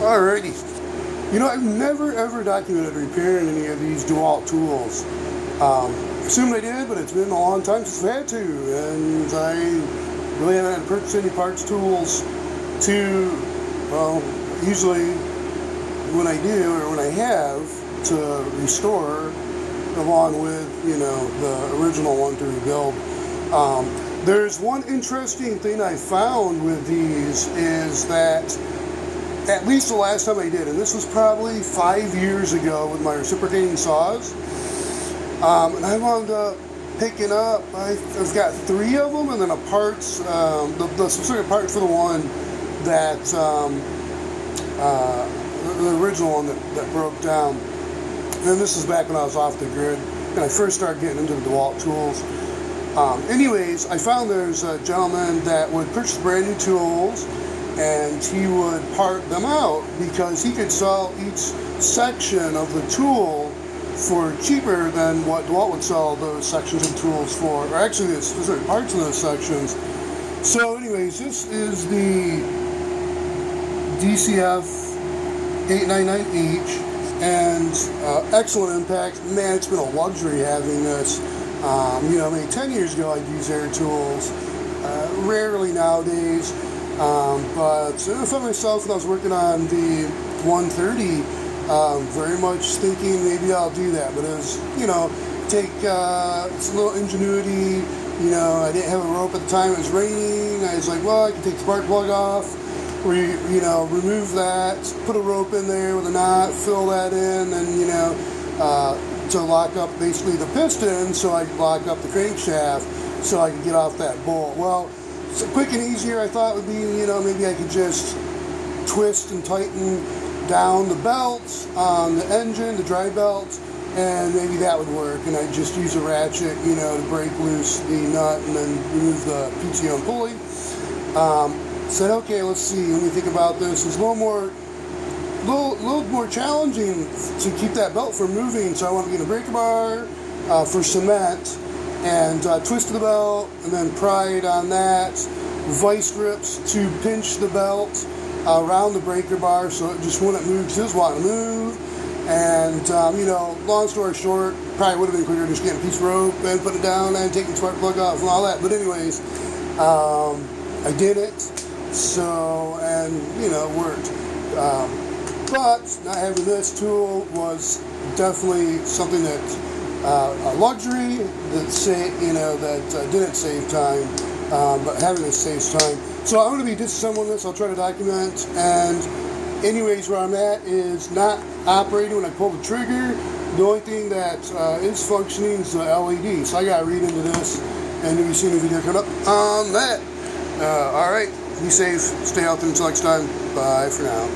Alrighty. You know, I've never ever documented repairing any of these DeWalt tools. Assumed I did, but it's been a long time since I've had to, and I really haven't had to purchase any parts tools to, well, usually when I do, or when I have, to restore, along with, you know, the original one to rebuild. There's one interesting thing I found with these is that, at least the last time I did, and this was probably 5 years ago with my reciprocating saws, and I wound up picking up, I've got 3 of them, and then a parts, the specific part for the one that, the original one that broke down. And this is back when I was off the grid, and I first started getting into the DeWalt tools. Anyways, I found there's a gentleman that would purchase brand new tools, and he would part them out because he could sell each section of the tool for cheaper than what DeWalt would sell those sections of tools for, or actually the specific parts of those sections. So anyways, this is the DCF899H, and excellent impact. Man, it's been a luxury having this. You know, maybe 10 years ago I'd use air tools, rarely nowadays. But I found myself when I was working on the 130, very much thinking maybe I'll do that. But it was, you know, take it's a little ingenuity. You know, I didn't have a rope at the time. It was raining. I was like, well, I can take the spark plug off, you know, remove that, put a rope in there with a knot, fill that in, and, you know, to lock up basically the piston so I could lock up the crankshaft so I could get off that bolt. Well, so quick and easier I thought would be, you know, maybe I could just twist and tighten down the belts on the engine, the dry belt, and maybe that would work. And I'd just use a ratchet, you know, to break loose the nut and then remove the PTO and pulley. Said, okay, let's see, when you think about this, it's a little more challenging to keep that belt from moving, so I want to get a breaker bar for cement, and twist the belt, and then pry it on that, vice grips to pinch the belt around the breaker bar so it just wouldn't move, because it was wanting to move, and you know, long story short, probably would have been quicker just getting a piece of rope and putting it down and taking the spark plug off and all that, but anyways, I did it, so, and you know, it worked. But not having this tool was definitely something that a luxury that you know, that didn't save time, but having it saves time. So I'm going to be disassembling this. I'll try to document. And anyways, where I'm at is not operating when I pull the trigger. The only thing that is functioning is the LED. So I got to read into this, and you'll be seeing a video coming up on that. All right. Be safe. Stay healthy until next time. Bye for now.